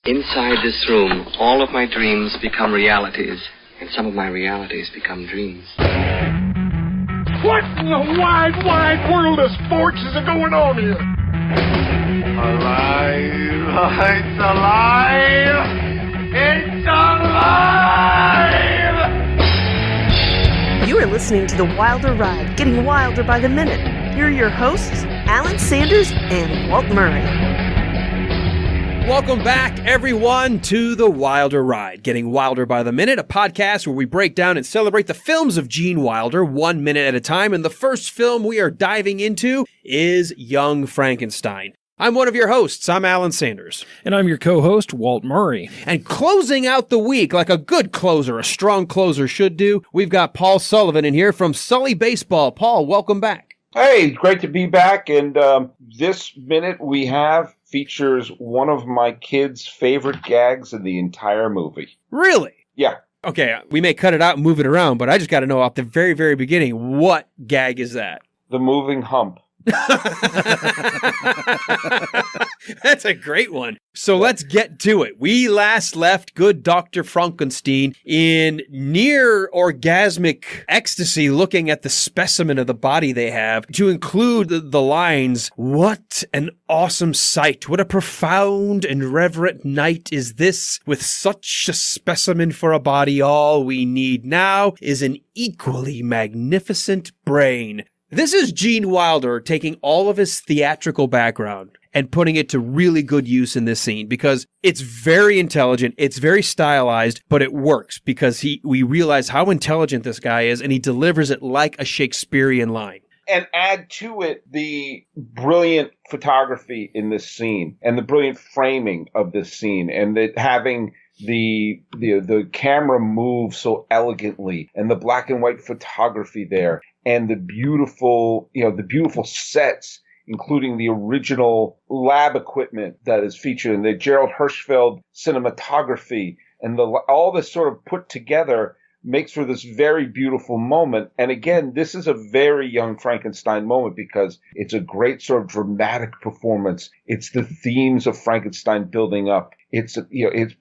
Inside this room, all of my dreams become realities, and some of my realities become dreams. What in the wide, wide world of sports is going on here? Alive! It's alive! It's alive! You are listening to The Wilder Ride, getting wilder by the minute. Here are your hosts, Alan Sanders and Walt Murray. Welcome back, everyone, to The Wilder Ride, Getting Wilder by the Minute, a podcast where we break down and celebrate the films of Gene Wilder 1 minute at a time. And the first film we are diving into is Young Frankenstein. I'm one of your hosts. I'm Alan Sanders. And I'm your co-host, Walt Murray. And closing out the week, like a good closer, a strong closer should do, we've got Paul Sullivan in here from Sully Baseball. Paul, welcome back. Hey, great to be back. And this minute we have features one of my kids' favorite gags in the entire movie. Really? Yeah. Okay, we may cut it out and move it around, but I just got to know at the very, very beginning, what gag is that? The moving hump. That's a great one. So let's get to it. We last left good Dr. Frankenstein in near orgasmic ecstasy looking at the specimen of the body they have, to include the lines, "What an awesome sight. What a profound and reverent night is this. With such a specimen for a body, all we need now is an equally magnificent brain." This is Gene Wilder taking all of his theatrical background and putting it to really good use in this scene, because it's very intelligent, it's very stylized, but it works because we realize how intelligent this guy is, and he delivers it like a Shakespearean line. And add to it the brilliant photography in this scene and the brilliant framing of this scene, and that having the camera move so elegantly, and the black and white photography there, and the beautiful sets, including the original lab equipment that is featured in the Gerald Hirschfeld cinematography, and all this sort of put together makes for this very beautiful moment. And again, this is a very Young Frankenstein moment because it's a great sort of dramatic performance. It's the themes of Frankenstein building up. It's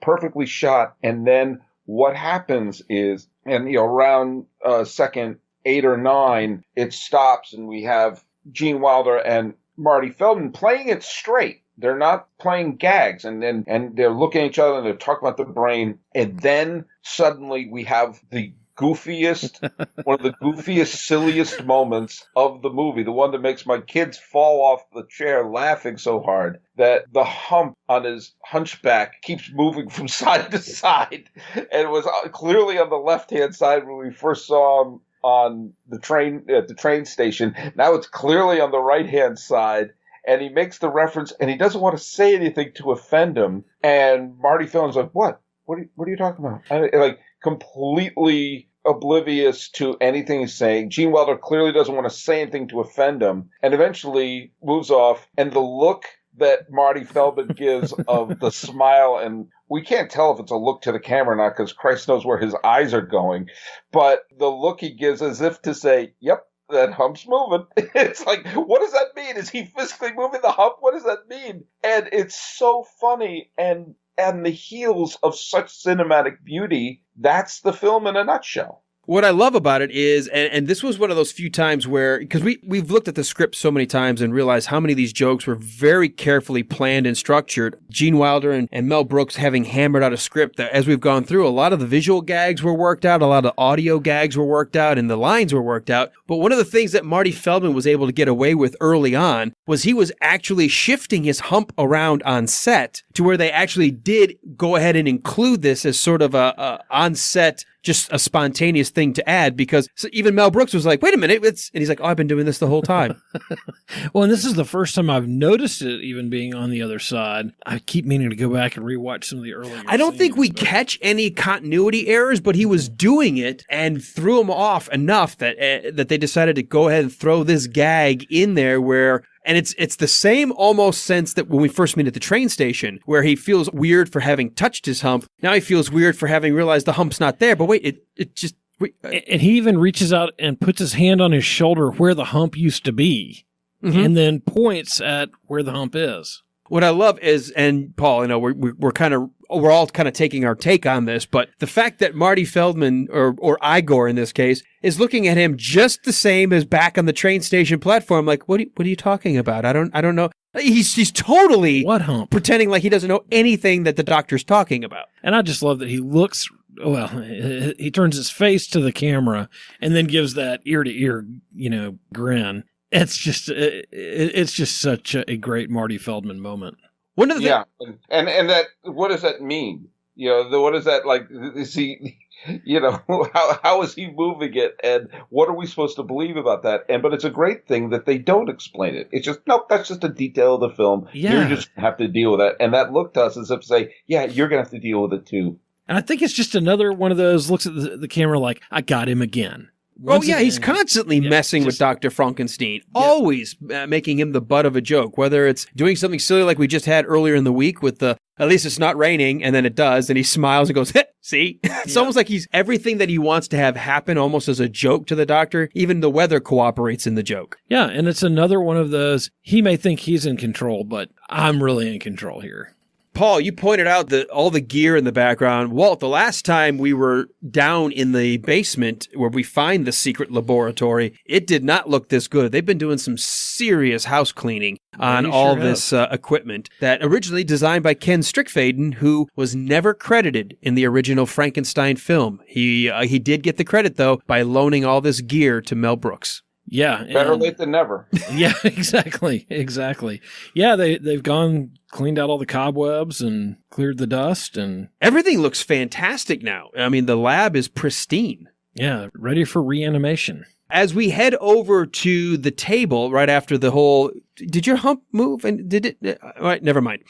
perfectly shot. And then what happens is, around second 8 or 9, it stops, and we have Gene Wilder and Marty Feldman playing it straight. They're not playing gags, and they're looking at each other and they're talking about the brain. And then suddenly we have the goofiest, one of the goofiest, silliest moments of the movie. The one that makes my kids fall off the chair laughing so hard that the hump on his hunchback keeps moving from side to side. And it was clearly on the left-hand side when we first saw him on the train at the train station. Now it's clearly on the right-hand side. And he makes the reference, and he doesn't want to say anything to offend him. And Marty Feldman's like, "What? What are you talking about?" Completely oblivious to anything he's saying. Gene Wilder clearly doesn't want to say anything to offend him, and eventually moves off. And the look that Marty Feldman gives of the smile, and we can't tell if it's a look to the camera or not, because Christ knows where his eyes are going, but the look he gives as if to say, "Yep, that hump's moving." It's like, what does that mean? Is he physically moving the hump? What does that mean? And it's so funny, and the heels of such cinematic beauty. That's the film in a nutshell. What I love about it is, and this was one of those few times where, because we've looked at the script so many times and realized how many of these jokes were very carefully planned and structured. Gene Wilder and Mel Brooks having hammered out a script that, as we've gone through, a lot of the visual gags were worked out, a lot of the audio gags were worked out, and the lines were worked out. But one of the things that Marty Feldman was able to get away with early on was he was actually shifting his hump around on set to where they actually did go ahead and include this as sort of a on-set, just a spontaneous thing to add, because even Mel Brooks was like, "Wait a minute," and he's like, "Oh, I've been doing this the whole time." Well, and this is the first time I've noticed it, even being on the other side. I keep meaning to go back and rewatch some of the earlier I don't think we catch any continuity errors, but he was doing it and threw him off enough that they decided to go ahead and throw this gag in there where. And it's the same almost sense that when we first meet at the train station, where he feels weird for having touched his hump. Now he feels weird for having realized the hump's not there. But wait, and he even reaches out and puts his hand on his shoulder where the hump used to be, and then points at where the hump is. What I love is, and Paul, we're all kind of taking our take on this, but the fact that Marty Feldman or Igor in this case is looking at him just the same as back on the train station platform, like, what are you talking about? I don't know. He's totally what hump? Pretending like he doesn't know anything that the doctor's talking about. And I just love that he looks, well, he turns his face to the camera and then gives that ear to ear, grin. It's just such a great Marty Feldman moment. One of the and that, what does that mean? What is that like? Is he, how is he moving it, and what are we supposed to believe about that? But it's a great thing that they don't explain it. It's just that's just a detail of the film. Yeah. You just have to deal with that, and that looked to us as if to say, yeah, you're gonna have to deal with it too. And I think it's just another one of those looks at the camera like, I got him again. He's constantly messing with Dr. Frankenstein, always making him the butt of a joke, whether it's doing something silly like we just had earlier in the week with at least it's not raining, and then it does, and he smiles and goes, see? It's almost like he's everything that he wants to have happen almost as a joke to the doctor. Even the weather cooperates in the joke. Yeah, and it's another one of those, he may think he's in control, but I'm really in control here. Paul, you pointed out all the gear in the background. Walt, the last time we were down in the basement where we find the secret laboratory, it did not look this good. They've been doing some serious house cleaning on all this equipment that originally designed by Ken Strickfaden, who was never credited in the original Frankenstein film. He did get the credit, though, by loaning all this gear to Mel Brooks. Yeah. Better late than never. Yeah, exactly. Yeah, they've cleaned out all the cobwebs and cleared the dust, and everything looks fantastic now. I mean, the lab is pristine. Yeah, ready for reanimation. As we head over to the table right after the whole, did your hump move? And did it? All right, never mind.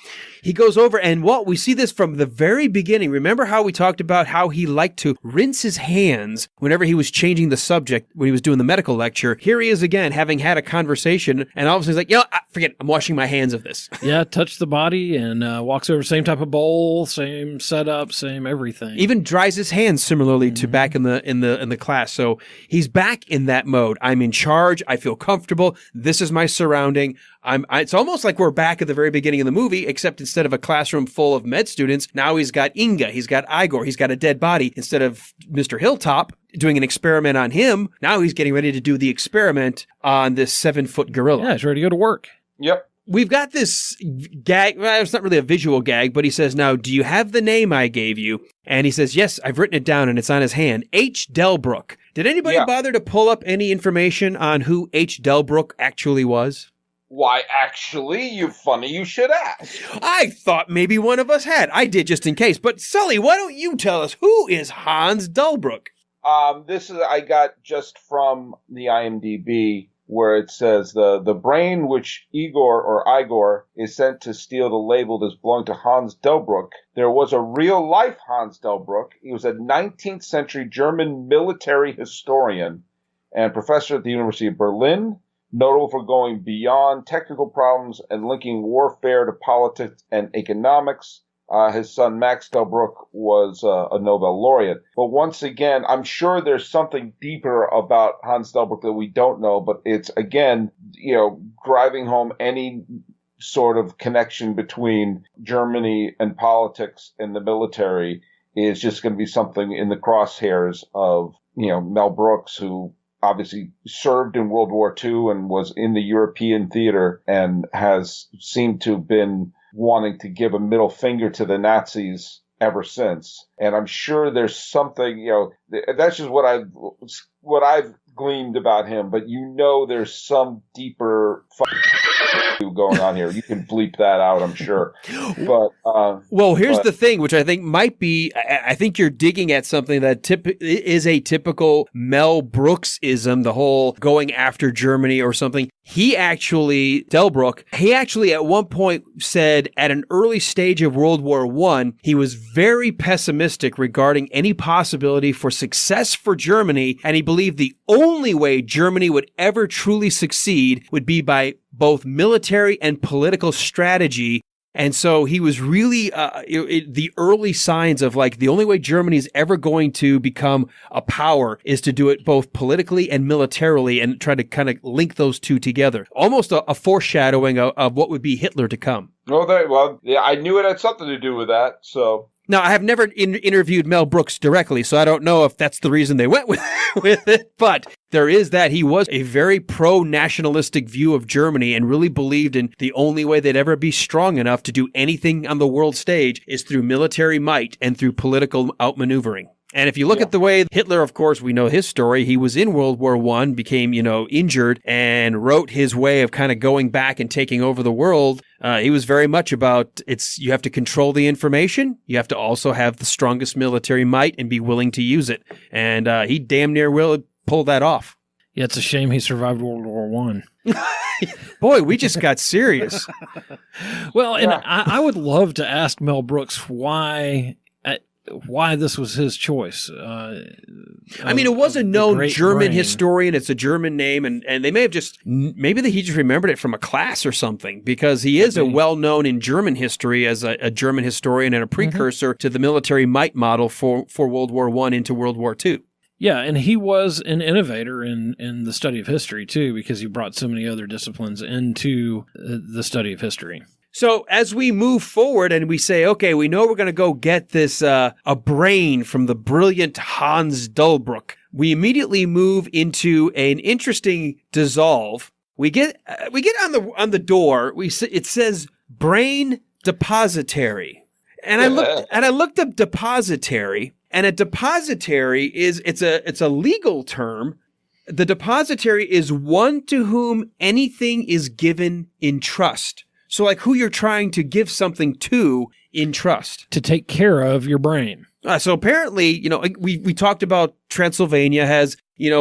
He goes over, and Walt, we see this from the very beginning. Remember how we talked about how he liked to rinse his hands whenever he was changing the subject when he was doing the medical lecture? Here he is again, having had a conversation, and all of a sudden he's like, forget it, I'm washing my hands of this. Yeah, touch the body and walks over, same type of bowl, same setup, same everything. Even dries his hands similarly to back in the class. So he's back in that mode. I'm in charge. I feel comfortable. This is my surrounding. It's almost like we're back at the very beginning of the movie, except instead of a classroom full of med students, now he's got Inga, he's got Igor, he's got a dead body. Instead of Mr. Hilltop doing an experiment on him, now he's getting ready to do the experiment on this 7-foot gorilla. Yeah, he's ready to go to work. Yep. We've got this gag. Well, it's not really a visual gag, but he says, now, do you have the name I gave you? And he says, yes, I've written it down and it's on his hand. H. Delbruk. Did anybody bother to pull up any information on who H. Delbruk actually was? Why, actually, you should ask. I thought maybe one of us had. I did just in case. But Sully, why don't you tell us, who is Hans Delbruk? I got just from the IMDb, where it says the brain which Igor is sent to steal the label does belong to Hans Delbruk. There was a real-life Hans Delbruk. He was a 19th century German military historian and professor at the University of Berlin, notable for going beyond technical problems and linking warfare to politics and economics. His son, Max Delbruk, was a Nobel laureate. But once again, I'm sure there's something deeper about Hans Delbruk that we don't know, but it's, again, driving home any sort of connection between Germany and politics and the military is just going to be something in the crosshairs of, Mel Brooks, who obviously served in World War II and was in the European theater and has seemed to have been wanting to give a middle finger to the Nazis ever since. And I'm sure there's something, that's just what I've gleaned about him, but there's some deeper going on here. You can bleep that out, I'm sure. But here's the thing, which I think might be. I think you're digging at something that is a typical Mel Brooks-ism, the whole going after Germany or something. Delbruk, he actually at one point said at an early stage of World War I, he was very pessimistic regarding any possibility for success for Germany, and he believed the only way Germany would ever truly succeed would be by both military and political strategy And so he was really the early signs of like the only way Germany is ever going to become a power is to do it both politically and militarily and try to kind of link those two together. Almost a foreshadowing of what would be Hitler to come. Well, yeah, I knew it had something to do with that, so... Now, I have never interviewed Mel Brooks directly, so I don't know if that's the reason they went with it, but there is that. He was a very pro-nationalistic view of Germany and really believed in the only way they'd ever be strong enough to do anything on the world stage is through military might and through political outmaneuvering. And if you look at the way Hitler, of course, we know his story. He was in World War I, became, injured, and wrote his way of kind of going back and taking over the world. He was very much about you have to control the information. You have to also have the strongest military might and be willing to use it. And he damn near will pull that off. Yeah, it's a shame he survived World War I. Boy, we just got serious. Well, and I would love to ask Mel Brooks why this was his choice. I mean, it was a known German historian. It's a German name, and they may have he just remembered it from a class or something, because he is a well-known in German history as a German historian and a precursor to the military might model for World War I into World War II. Yeah, and he was an innovator in the study of history, too, because he brought so many other disciplines into the study of history. So as we move forward and we say, okay, we know we're going to go get this a brain from the brilliant Hans Delbruk, we immediately move into an interesting dissolve. We get on the door. It says brain depositary, and I looked up depositary, and a depositary it's a legal term. The depositary is one to whom anything is given in trust. So like who you're trying to give something to in trust. To take care of your brain. So apparently, we talked about Transylvania has,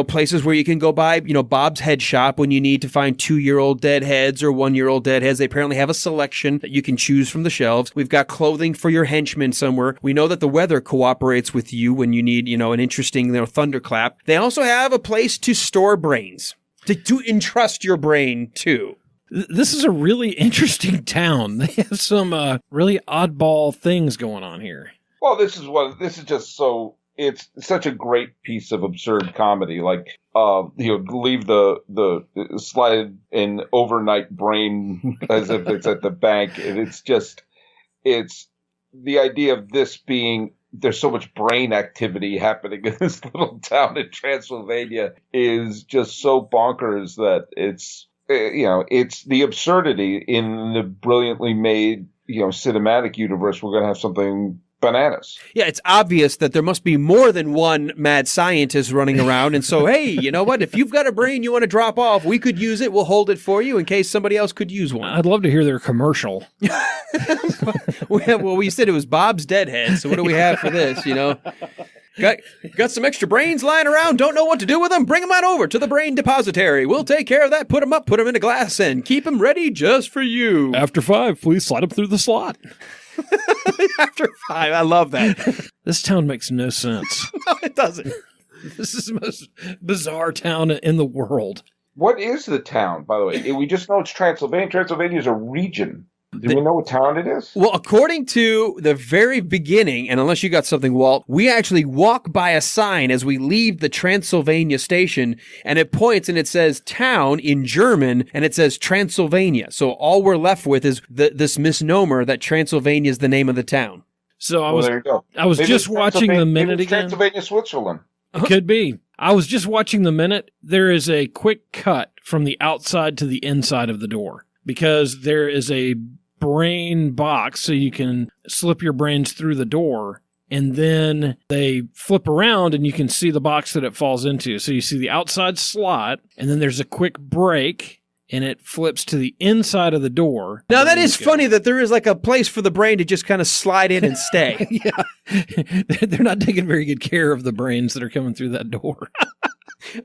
places where you can go buy, Bob's Head Shop when you need to find 2-year-old dead heads or 1-year-old dead heads. They apparently have a selection that you can choose from the shelves. We've got clothing for your henchmen somewhere. We know that the weather cooperates with you when you need, an interesting, thunderclap. They also have a place to store brains, to entrust your brain to. This is a really interesting town. They have some really oddball things going on here. Well, this is just so, it's such a great piece of absurd comedy. Like, leave the slide in overnight brain as if it's at the bank. And it's the idea of this being, there's so much brain activity happening in this little town in Transylvania is just so bonkers that it's the absurdity in the brilliantly made, cinematic universe. We're going to have something bananas. Yeah, it's obvious that there must be more than one mad scientist running around. And so, hey, you know what? If you've got a brain you want to drop off, we could use it. We'll hold it for you in case somebody else could use one. I'd love to hear their commercial. Well, we said it was Bob's Deadhead. So what do we have for this, Got some extra brains lying around, don't know what to do with them? Bring them on over to the brain depositary. We'll take care of that, put them in a glass, and keep them ready just for you. After 5, please slide them through the slot. After 5, I love that. This town makes no sense. No, it doesn't. This is the most bizarre town in the world. What is the town, by the way? We just know it's Transylvania. Transylvania is a region. Do we know what town it is? Well, according to the very beginning, and unless you got something, Walt, we actually walk by a sign as we leave the Transylvania station, and it points and it says town in German, and it says Transylvania. So all we're left with is this misnomer that Transylvania is the name of the town. So there you go. I was just watching the minute again. Transylvania, Switzerland. It could be. I was just watching the minute. There is a quick cut from the outside to the inside of the door because there is a brain box so you can slip your brains through the door, and then they flip around and you can see the box that it falls into. So you see the outside slot, and then there's a quick break and it flips to the inside of the door. Now that is funny that there is like a place for the brain to just kind of slide in and stay. Yeah. They're not taking very good care of the brains that are coming through that door.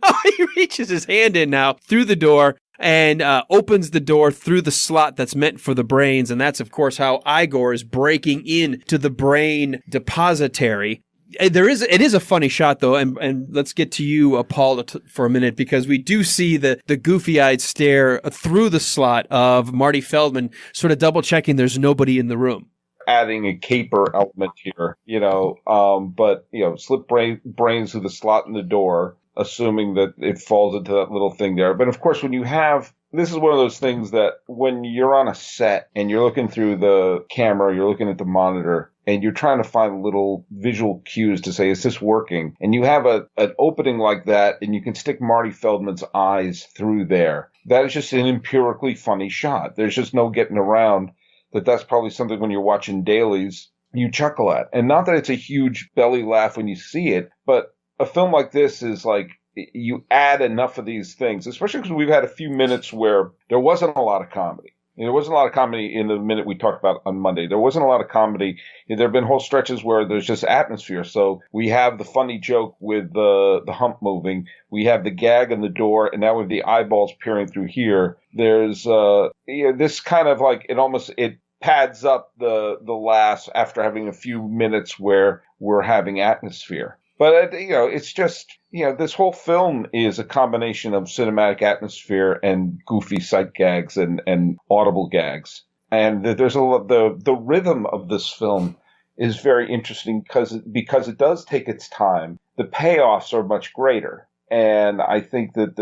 Oh, he reaches his hand in now through the door and opens the door through the slot that's meant for the brains. And that's, of course, how Igor is breaking into the brain depositary. It is a funny shot, though, and let's get to you, Paul, for a minute, because we do see the goofy-eyed stare through the slot of Marty Feldman, sort of double-checking there's nobody in the room. Adding a caper element here, but, slip brains through the slot in the door, assuming that it falls into that little thing there. But, of course, this is one of those things that when you're on a set and you're looking through the camera, you're looking at the monitor, and you're trying to find little visual cues to say, is this working? And you have an opening like that, and you can stick Marty Feldman's eyes through there. That is just an empirically funny shot. There's just no getting around that's probably something when you're watching dailies you chuckle at. And not that it's a huge belly laugh when you see it, but a film like this is like, you add enough of these things, especially because we've had a few minutes where there wasn't a lot of comedy. There wasn't a lot of comedy in the minute we talked about on Monday. There wasn't a lot of comedy. There have been whole stretches where there's just atmosphere. So we have the funny joke with the hump moving. We have the gag in the door, and now with the eyeballs peering through here. There's this kind of like it pads up the laughs after having a few minutes where we're having atmosphere. But, it's just, this whole film is a combination of cinematic atmosphere and goofy sight gags and audible gags. And there's the rhythm of this film is very interesting because it does take its time. The payoffs are much greater. And I think that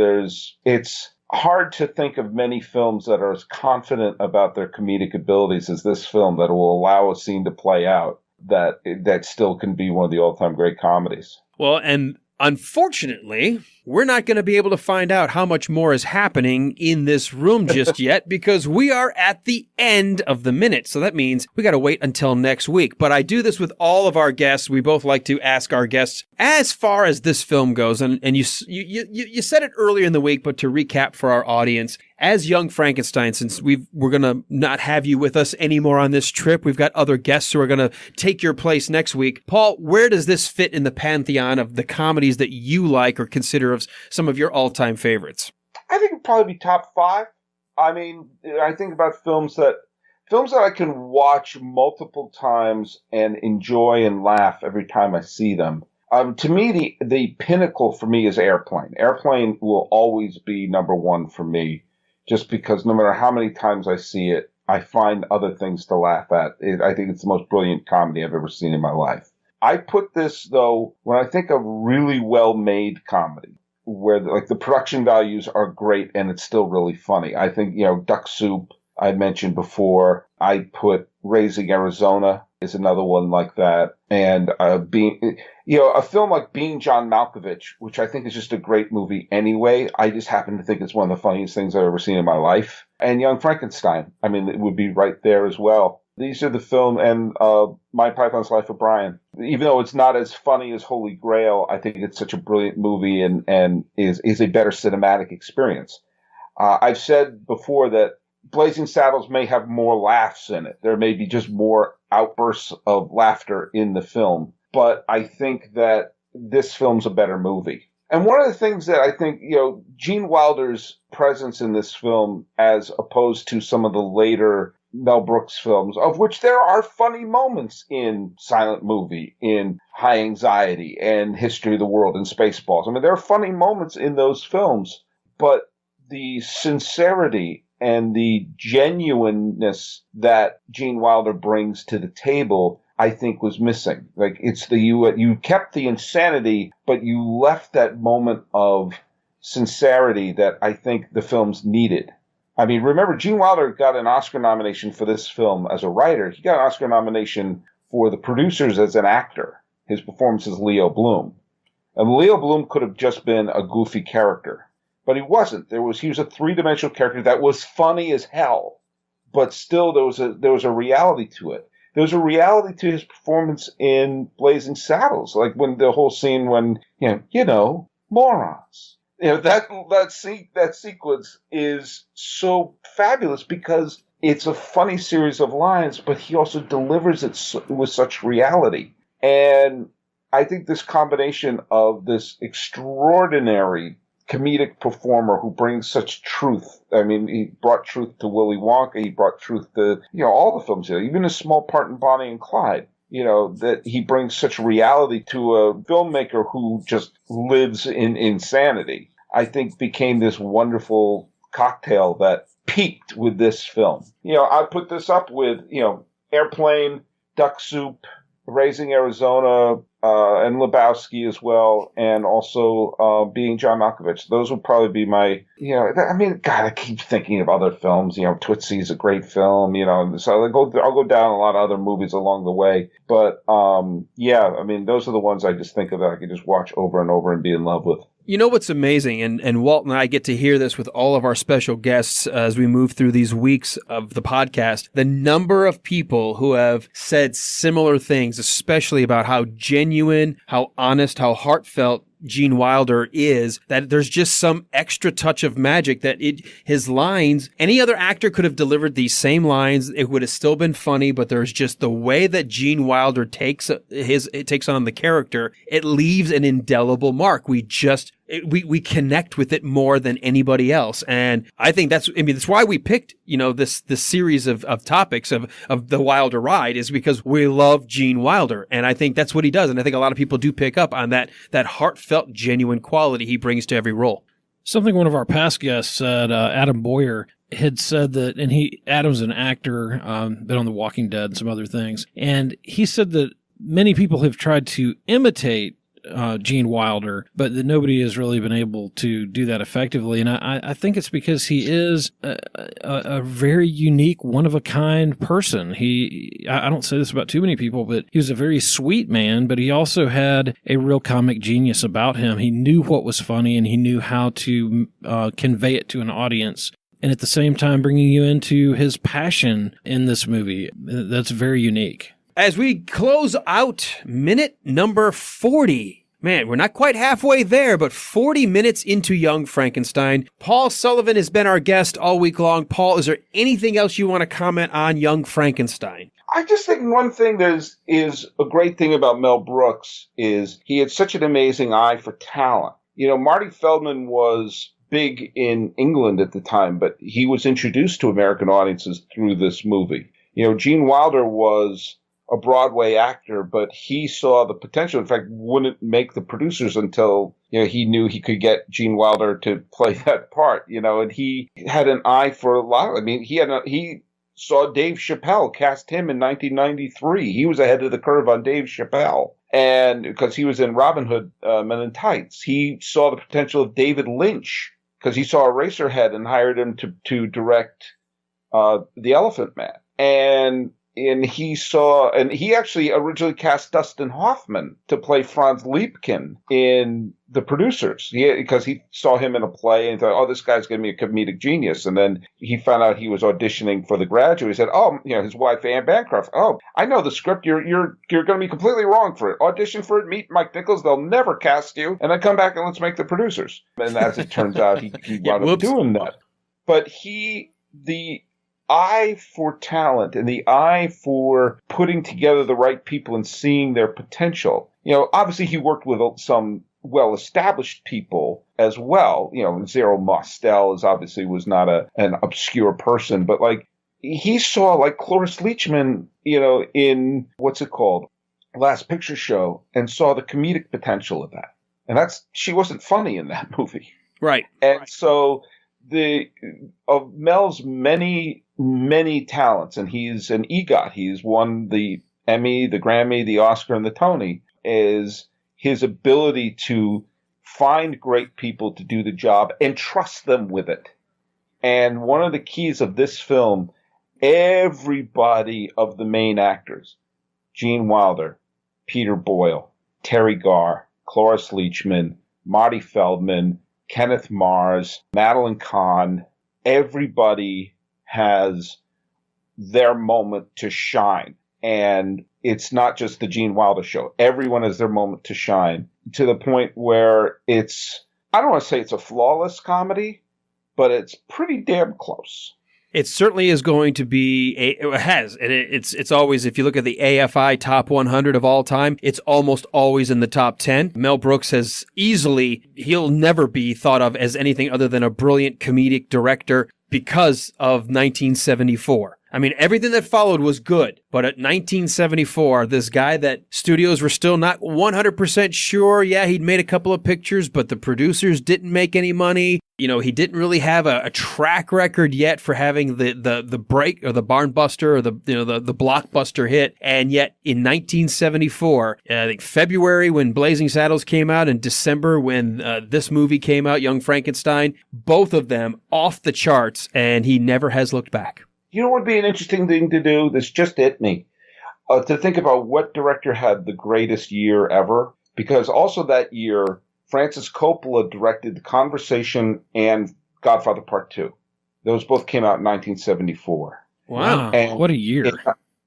it's hard to think of many films that are as confident about their comedic abilities as this film that will allow a scene to play out that still can be one of the all-time great comedies. Well, and unfortunately, we're not going to be able to find out how much more is happening in this room just yet because we are at the end of the minute. So that means we got to wait until next week. But I do this with all of our guests. We both like to ask our guests as far as this film goes. And you said it earlier in the week, but to recap for our audience, as Young Frankenstein, since we're going to not have you with us anymore on this trip, we've got other guests who are going to take your place next week. Paul, where does this fit in the pantheon of the comedies that you like or consider of some of your all-time favorites? I think it'd probably be top 5. I mean, I think about films that I can watch multiple times and enjoy and laugh every time I see them. To me, the pinnacle for me is Airplane. Airplane will always be number 1 for me, just because no matter how many times I see it, I find other things to laugh at. I think it's the most brilliant comedy I've ever seen in my life. I put this, though, when I think of really well-made comedy, where the production values are great and it's still really funny. I think, Duck Soup, I mentioned before. I put Raising Arizona is another one like that. And a film like Being John Malkovich, which I think is just a great movie anyway. I just happen to think it's one of the funniest things I've ever seen in my life. And Young Frankenstein, I mean, it would be right there as well. These are the film, and Monty Python's Life of Brian. Even though it's not as funny as Holy Grail, I think it's such a brilliant movie and is a better cinematic experience. I've said before that Blazing Saddles may have more laughs in it. There may be just more outbursts of laughter in the film. But I think that this film's a better movie. And one of the things that I think, Gene Wilder's presence in this film, as opposed to some of the later Mel Brooks films, of which there are funny moments in Silent Movie, in High Anxiety, and History of the World, and Spaceballs. I mean, there are funny moments in those films, but the sincerity and the genuineness that Gene Wilder brings to the table, I think, was missing. Like, it's you kept the insanity, but you left that moment of sincerity that I think the films needed. I mean, remember, Gene Wilder got an Oscar nomination for this film as a writer. He got an Oscar nomination for the producers as an actor. His performance as Leo Bloom. And Leo Bloom could have just been a goofy character. But he wasn't. He was a three-dimensional character that was funny as hell. But still, there was a reality to it. There was a reality to his performance in Blazing Saddles. Like when the whole scene when, morons. That sequence is so fabulous because it's a funny series of lines, but he also delivers it with such reality. And I think this combination of this extraordinary comedic performer who brings such truth. I mean, he brought truth to Willy Wonka. He brought truth to, all the films here, even a small part in Bonnie and Clyde. that he brings such reality to a filmmaker who just lives in insanity, I think became this wonderful cocktail that peaked with this film. I put this up with, Airplane, Duck Soup, Raising Arizona, and Lebowski as well, and also Being John Malkovich. Those would probably be my, God, I keep thinking of other films. Tootsie is a great film, so I'll go down a lot of other movies along the way. But, those are the ones I just think of that I can just watch over and over and be in love with. You know what's amazing, and Walt and I get to hear this with all of our special guests as we move through these weeks of the podcast, the number of people who have said similar things, especially about how genuine, how honest, how heartfelt Gene Wilder is, that there's just some extra touch of magic that his lines, any other actor could have delivered these same lines. It would have still been funny, but there's just the way that Gene Wilder takes on the character. It leaves an indelible mark. We connect with it more than anybody else. And I think that's why we picked, this series of topics of the Wilder ride, is because we love Gene Wilder. And I think that's what he does. And I think a lot of people do pick up on that heartfelt, genuine quality he brings to every role. Something one of our past guests said, Adam Boyer, had said that, and Adam's an actor, been on The Walking Dead and some other things. And he said that many people have tried to imitate Gene Wilder, but that nobody has really been able to do that effectively. And I think it's because he is a very unique, one-of-a-kind person. I don't say this about too many people, but he was a very sweet man, but he also had a real comic genius about him. He knew what was funny, and he knew how to convey it to an audience. And at the same time, bringing you into his passion in this movie. That's very unique. As we close out minute number 40, man, we're not quite halfway there, but 40 minutes into Young Frankenstein. Paul Sullivan has been our guest all week long. Paul, is there anything else you want to comment on Young Frankenstein? I just think one thing that is a great thing about Mel Brooks is he had such an amazing eye for talent. Marty Feldman was big in England at the time, but he was introduced to American audiences through this movie. Gene Wilder was a Broadway actor, but he saw the potential. In fact, wouldn't make the producers until he knew he could get Gene Wilder to play that part. And he had an eye for a lot. He saw Dave Chappelle cast him in 1993. He was ahead of the curve on Dave Chappelle, and because he was in Robin Hood Men in Tights, he saw the potential of David Lynch because he saw Eraserhead and hired him to direct The Elephant Man. And he actually originally cast Dustin Hoffman to play Franz Liebken in The Producers, because he saw him in a play and thought, this guy's going to be a comedic genius. And then he found out he was auditioning for The Graduate. He said, his wife, Anne Bancroft, I know the script. You're going to be completely wrong for it. Audition for it, meet Mike Nichols. They'll never cast you. And then come back and let's make The Producers. And as it turns out, he wound up doing that. But the eye for talent and the eye for putting together the right people and seeing their potential. Obviously he worked with some well-established people as well. Zero Mostel was not an obscure person, but he saw Cloris Leachman, in what's it called? Last Picture Show, and saw the comedic potential of that. And she wasn't funny in that movie. Right. And so of Mel's many talents, and he's an EGOT. He's won the Emmy, the Grammy, the Oscar, and the Tony, is his ability to find great people to do the job and trust them with it. And one of the keys of this film, everybody of the main actors, Gene Wilder, Peter Boyle, Terry Garr, Cloris Leachman, Marty Feldman, Kenneth Mars, Madeline Kahn, everybody has their moment to shine. And it's not just the Gene Wilder show. Everyone has their moment to shine, to the point where I don't want to say it's a flawless comedy, but it's pretty damn close. It certainly is going to be, it's always, if you look at the AFI top 100 of all time, it's almost always in the top 10. Mel Brooks he'll never be thought of as anything other than a brilliant comedic director because of 1974. I mean, everything that followed was good. But at 1974, this guy that studios were still not 100% sure, yeah, he'd made a couple of pictures, but the producers didn't make any money. You know, he didn't really have a track record yet for having the break or the barn buster or the blockbuster hit. And yet in 1974, I think February when Blazing Saddles came out and December when this movie came out, Young Frankenstein, both of them off the charts, and he never has looked back. You know what would be an interesting thing to do? This just hit me. To think about what director had the greatest year ever. Because also that year, Francis Coppola directed The Conversation and Godfather Part 2. Those both came out in 1974. Wow. And what a year.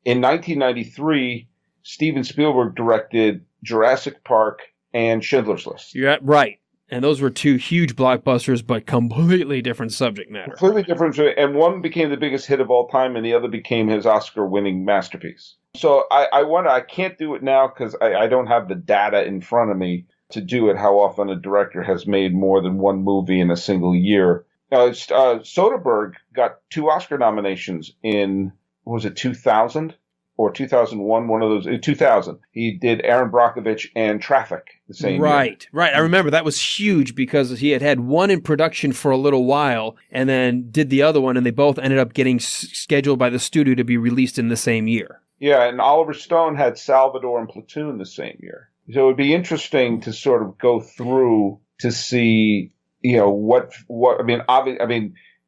In 1993, Steven Spielberg directed Jurassic Park and Schindler's List. You're right. And those were two huge blockbusters, but completely different subject matter. Completely different. And one became the biggest hit of all time, and the other became his Oscar-winning masterpiece. So I can't do it now because I don't have the data in front of me to do it, how often a director has made more than one movie in a single year. Soderbergh got 2 Oscar nominations in, was it 2000 or 2001? One of those, in 2000. He did Aaron Brockovich and Traffic the same year. Right. I remember that was huge because he had one in production for a little while and then did the other one, and they both ended up getting scheduled by the studio to be released in the same year. Yeah, and Oliver Stone had Salvador and Platoon the same year. So it would be interesting to sort of go through to see, you know, what I mean,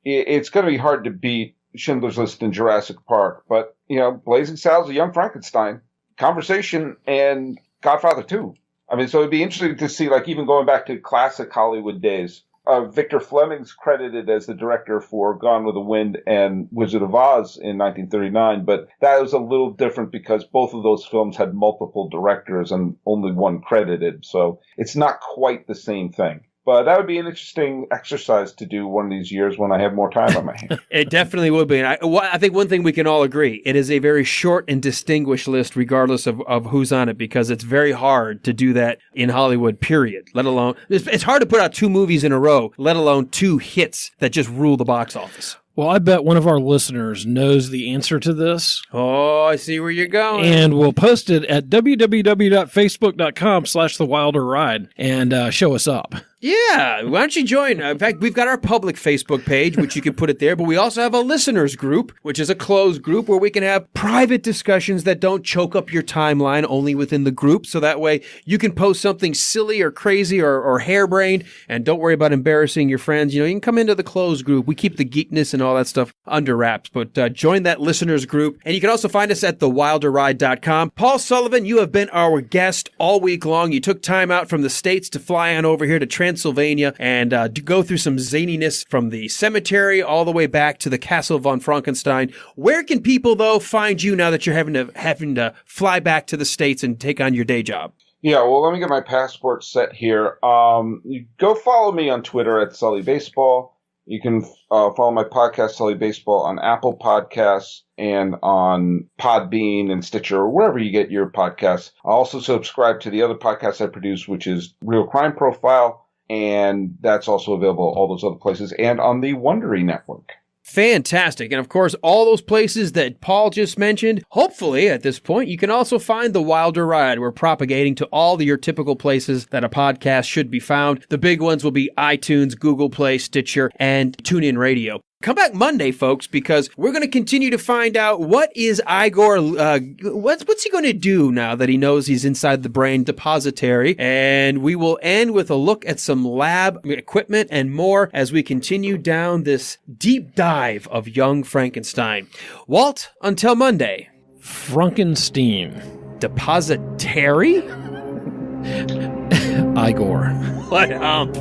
it's going to be hard to beat Schindler's List and Jurassic Park, but, you know, Blazing Saddles, Young Frankenstein, Conversation, and Godfather 2. I mean, so it'd be interesting to see, like, even going back to classic Hollywood days. Victor Fleming's credited as the director for Gone with the Wind and Wizard of Oz in 1939, but that was a little different because both of those films had multiple directors and only one credited, so it's not quite the same thing. But that would be an interesting exercise to do one of these years when I have more time on my hands. It definitely would be. And I think one thing we can all agree, it is a very short and distinguished list regardless of who's on it, because it's very hard to do that in Hollywood, period. Let alone, it's hard to put out 2 movies in a row, let alone 2 hits that just rule the box office. Well, I bet one of our listeners knows the answer to this. Oh, I see where you're going. And we'll post it at www.facebook.com/thewilderride and show us up. Yeah, why don't you join? In fact, we've got our public Facebook page, which you can put it there, but we also have a listeners group, which is a closed group where we can have private discussions that don't choke up your timeline, only within the group, so that way you can post something silly or crazy or harebrained, and don't worry about embarrassing your friends. You know, you can come into the closed group. We keep the geekness and all that stuff under wraps, but join that listeners group, and you can also find us at thewilderride.com. Paul Sullivan, you have been our guest all week long. You took time out from the States to fly on over here to Transylvania and to go through some zaniness from the cemetery all the way back to the Castle von Frankenstein. Where can people, though, find you now that you're having to fly back to the States and take on your day job? Yeah, well, let me get my passport set here. You go follow me on Twitter at Sully Baseball. You can follow my podcast, Sully Baseball, on Apple Podcasts and on Podbean and Stitcher, or wherever you get your podcasts. I also subscribe to the other podcast I produce, which is Real Crime Profile, and that's also available all those other places and on the Wondery Network. Fantastic. And of course, all those places that Paul just mentioned, hopefully at this point, you can also find The Wilder Ride. We're propagating to all your typical places that a podcast should be found. The big ones will be iTunes, Google Play, Stitcher, and TuneIn Radio. Come back Monday, folks, because we're going to continue to find out what is Igor, what's he going to do now that he knows he's inside the brain depository. And we will end with a look at some lab equipment and more as we continue down this deep dive of Young Frankenstein. Walt, until Monday. Frankenstein. Depository? Igor. What hump?